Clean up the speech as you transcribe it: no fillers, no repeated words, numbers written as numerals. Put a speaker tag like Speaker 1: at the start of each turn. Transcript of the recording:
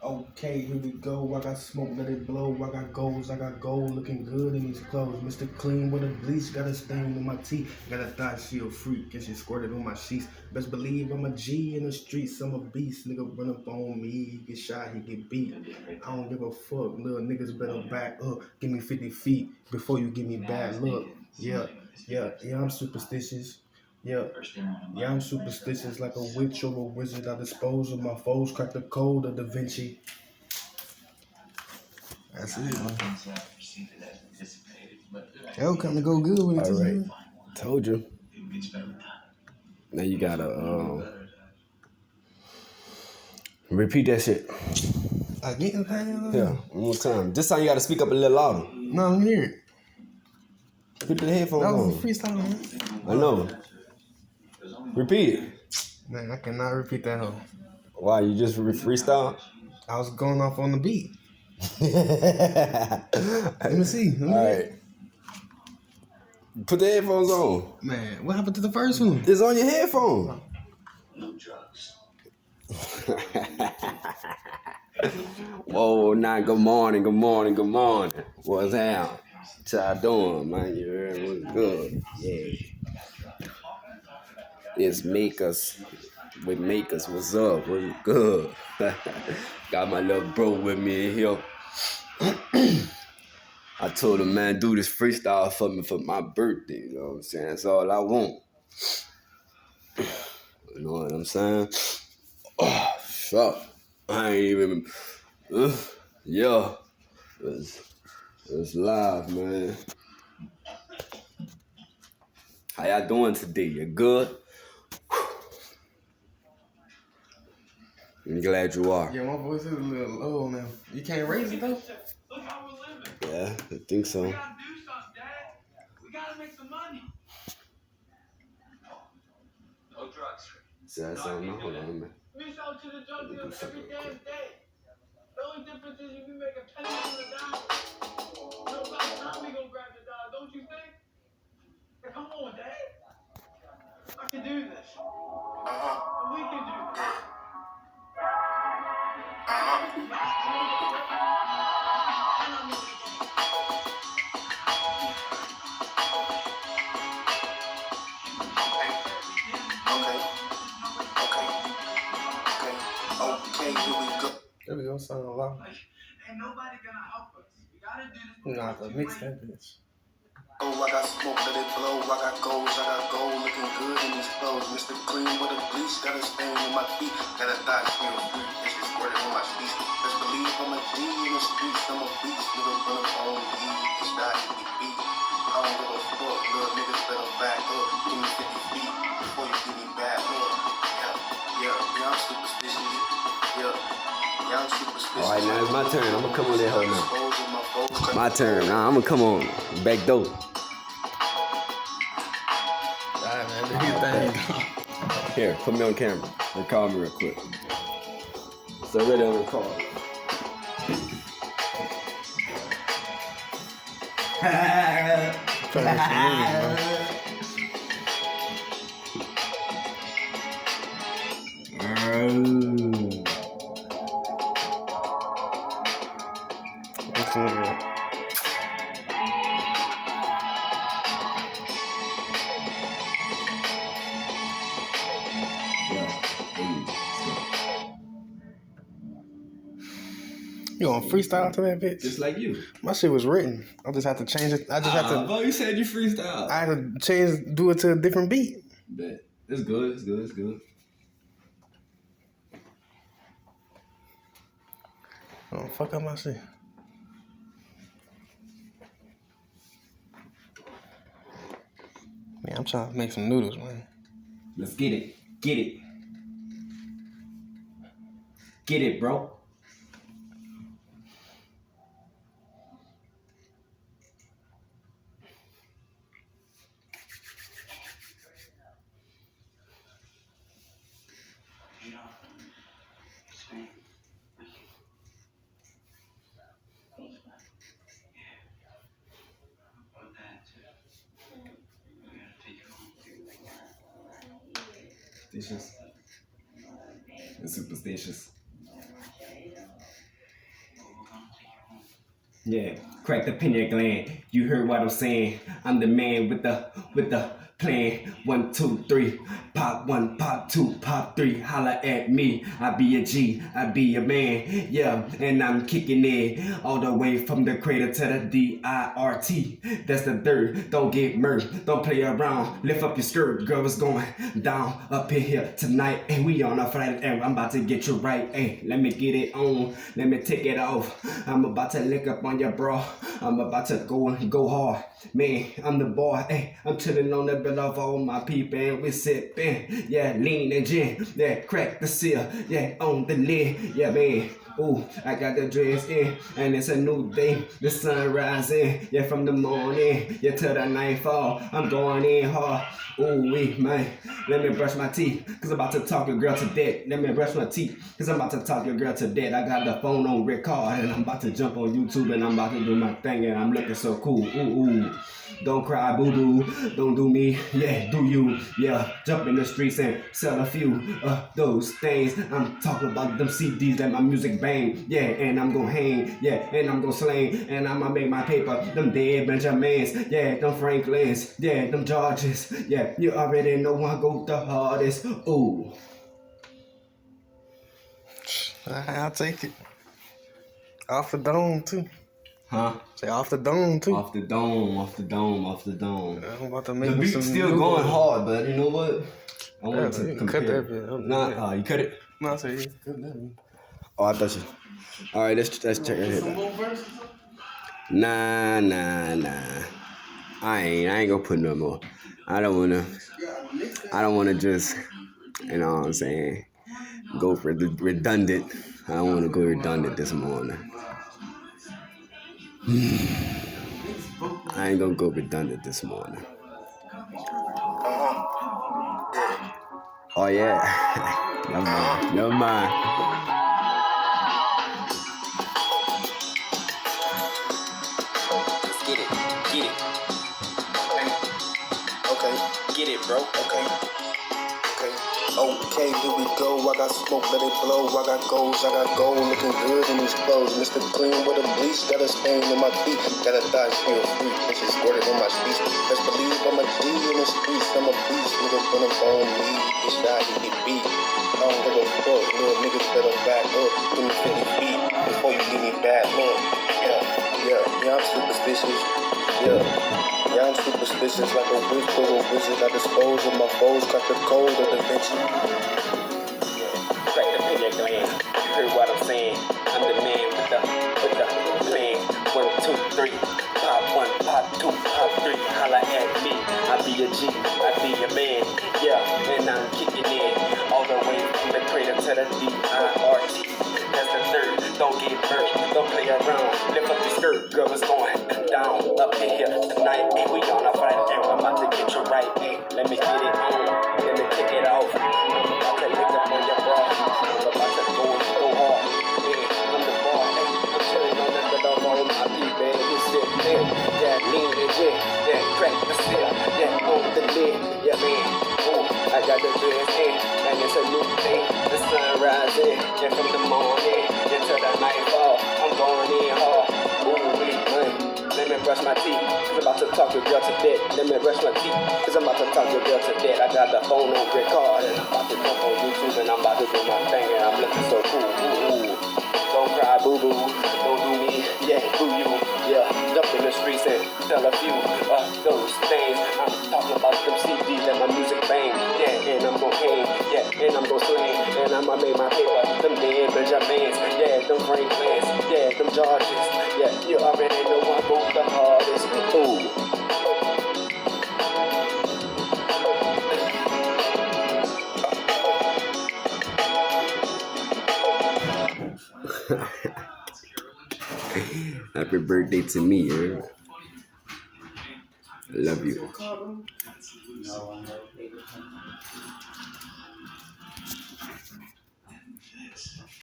Speaker 1: Okay, here we go. I got smoke, let it blow. I got gold, looking good in these clothes. Mr. Clean with a bleach, got a stain on my teeth. Got a thought she a freak, and she squirted on my sheets. Best believe I'm a G in the streets, I'm a beast. Nigga run up on me, he get shot, he get beat. I don't give a fuck, little niggas better back up. Give me 50 feet before you give me bad luck. Yeah, I'm superstitious. Yeah, I'm superstitious like a witch or a wizard. I dispose of my foes, crack the code of Da Vinci. That's it, man. Hell, come to go good with it.
Speaker 2: All right, told you. Now you gotta repeat that shit.
Speaker 1: Again,
Speaker 2: Yeah, one more time. This time you gotta speak up a little louder.
Speaker 1: No, I'm here.
Speaker 2: Put the headphones
Speaker 1: That
Speaker 2: on.
Speaker 1: was a freestyle, man.
Speaker 2: I know. Repeat it.
Speaker 1: Man, I cannot repeat that hoe.
Speaker 2: Why, you just freestyle?
Speaker 1: I was going off on the beat. Let me see.
Speaker 2: All right. Put the headphones on.
Speaker 1: Man, what happened to the first one?
Speaker 2: It's on your headphone.
Speaker 3: No drugs.
Speaker 2: Whoa, nah, good morning. What's up? What y'all doing, man? You heard what's good? Yeah. It's Makers. With Makers, what's up? What's good? Got my little bro with me in here. I told him, man, do this freestyle for me for my birthday. You know what I'm saying? That's all I want. You know what I'm saying? Oh, fuck. I ain't even... yeah. It's live, man. How y'all doing today? You good? I'm glad you are.
Speaker 1: Yeah, my voice is a little low now. You can't raise it, though?
Speaker 3: Look how we're living.
Speaker 2: Yeah, I think so.
Speaker 3: We gotta do something, Dad. We gotta make some money. No drugs.
Speaker 2: See, that's something. Hold on, man.
Speaker 3: We sell to the drug dealers every damn day. The only difference is if we make a penny on the dollar. No about time we gonna grab the dollar, don't you think? Hey, come on, Dad. I can do this. We can do this.
Speaker 1: Okay, here we go. There we go, sound loud.
Speaker 3: Ain't nobody gonna help us. We gotta do this.
Speaker 1: You know, I have to mix that bitch.
Speaker 4: Oh, I got smoke, let it blow. I got gold, looking good in these clothes. Mr. Clean with a bleach, got a stain on my feet. Got a thought she a freak, and she squirted on my sheets. Best believe I'm a G in the streets, I'm a beast. Nigga run up on me, it's not to be beat. I don't give a fuck, little niggas better back up. Give me 50 feet before you give me bad luck. Yeah, I'm superstitious. Yeah, I'm superstitious.
Speaker 2: All right, now it's my turn. I'm gonna come on that hoe now. My turn. Nah, I'm gonna come on. Back door.
Speaker 1: Alright, man, do your thing.
Speaker 2: Here, put me on camera. Record me real quick. So ready on record.
Speaker 1: You gonna freestyle to that bitch?
Speaker 2: Just like you.
Speaker 1: My shit was written. I just have to change it. I just have to.
Speaker 2: Bro, you said you freestyle.
Speaker 1: I had to do it to a different beat.
Speaker 2: Bet. It's good.
Speaker 1: Oh, fuck up my shit. Man, I'm trying to make some noodles, man.
Speaker 2: Let's get it. Get it, bro. It's superstitious.
Speaker 5: Yeah, crack the pineal gland. You heard what I'm saying? I'm the man with the plan. 1, 2, 3. Pop 1, pop 2, pop 3. Holla at me. I be a G. I be a man. Yeah, and I'm kicking it all the way from the crater to the DIRT. That's the dirt. Don't get murked. Don't play around. Lift up your skirt, girl. It's going down up in here tonight, and we on a flight, and I'm about to get you right. Hey, let me get it on. Let me take it off. I'm about to lick up on your bra. I'm about to go hard. Man, I'm the boy. Hey, I'm chilling on the bed of all my people, and we sipping. Yeah, lean and gin. Yeah, crack the seal. Yeah, on the lid. Yeah, man. Ooh, I got the dress in, and it's a new day. The sun rising, yeah, from the morning, yeah, till the nightfall. I'm going in hard. Ooh, wee, man. Let me brush my teeth, cause I'm about to talk your girl to death. Let me brush my teeth, cause I'm about to talk your girl to death. I got the phone on record, and I'm about to jump on YouTube, and I'm about to do my thing, and I'm looking so cool. Ooh, ooh. Don't cry, boo-boo. Don't do me, yeah, do you. Yeah, jump in the streets and sell a few of those things. I'm talking about them CDs that my music bang. Yeah, and I'm gonna hang. Yeah, and I'm gonna slang. And I'ma make my paper. Them dead Benjamins. Yeah, them Franklins. Yeah, them Georges. Yeah, you already know I go the hardest. Ooh.
Speaker 1: I'll take it. Off the dome, too.
Speaker 5: Huh?
Speaker 1: Say off the dome, too.
Speaker 5: Off the dome, off the dome, off the dome.
Speaker 1: I'm about to
Speaker 5: The
Speaker 1: make me
Speaker 5: beat's
Speaker 1: some
Speaker 5: still
Speaker 1: new
Speaker 5: going
Speaker 1: ones.
Speaker 5: hard, but you know what? I want
Speaker 1: Yeah,
Speaker 5: to
Speaker 1: you can
Speaker 5: compare.
Speaker 1: cut that bit.
Speaker 5: Nah, you cut it?
Speaker 1: No, I say you cut that bit.
Speaker 2: Oh, I thought you. All right, let's check that here.
Speaker 1: Some more verses?
Speaker 2: Nah. I ain't gonna put no more. I don't wanna just, you know what I'm saying, go for the redundant. I don't wanna go redundant this morning. I ain't gonna go redundant this morning. Oh yeah. Never mind.
Speaker 4: Let's get it. Okay. Get it, bro. Okay. Okay, here we go. I got smoke, let it blow. I got goals, looking good in these clothes. Mr. Clean with a bleach, got a stain in my feet. Got a thigh feel free, and she squirted on my speech. Best believe I'm a G in the streets. I'm a beast, nigga gonna phone me. Get shot, he get beat. I don't give a fuck, little niggas better back up. Give me 50 feet before you give me bad luck. Yeah, I'm superstitious. Yeah, I'm superstitious like a witch or a wizard. I dispose of my foes, cut the code of Da Vinci.
Speaker 5: Crack the pineal gland. You heard what I'm saying? I'm the man with the plan. 1, 2, 3. Pop 1, pop 2, pop 3. Holla at me. I be a G. I be a man. Yeah, and I'm kicking in all the way from the crater to the DIRT. That's the third. Don't get hurt. Don't play around. Lift up your skirt, girl. It's going down up in here tonight. And we on a flight, and I'm about to get you right. Hey, let me get it on. Let me kick it off. I'm about to lick up on your bra. I'm about to go hard. Yeah, I'm the boy. Hey, I'm chilling on the bed of all my people. We sit there. Yeah, lean and gin. Yeah, crack the seal. Yeah, on the lid. Yeah, man. Ooh, I got the dress in, and it's a new day. The sun rising, yeah, from the morning into the nightfall. I'm going in hard. Ooh, man. Let me brush my teeth, cause I'm about to talk your girl to death. Let me brush my teeth, cause I'm about to talk your girl to death. I got the phone on record, and I'm about to jump on YouTube, and I'm about to do my thing, and I'm looking so cool. Ooh. Don't cry, boo-boo. Don't do me, yeah, do you. Yeah, jump in the streets and tell a few of those things. I'm talking about them CDs that my music bang. Yeah, and I'm gon' hang. Yeah, and I'm gon' slang. And I'ma make my paper. Them dead Benjamins. Yeah, them Franklins. Yeah, them Georges. Yeah, you already know I go the hardest. Ooh.
Speaker 2: Happy birthday to me, yeah. I love you.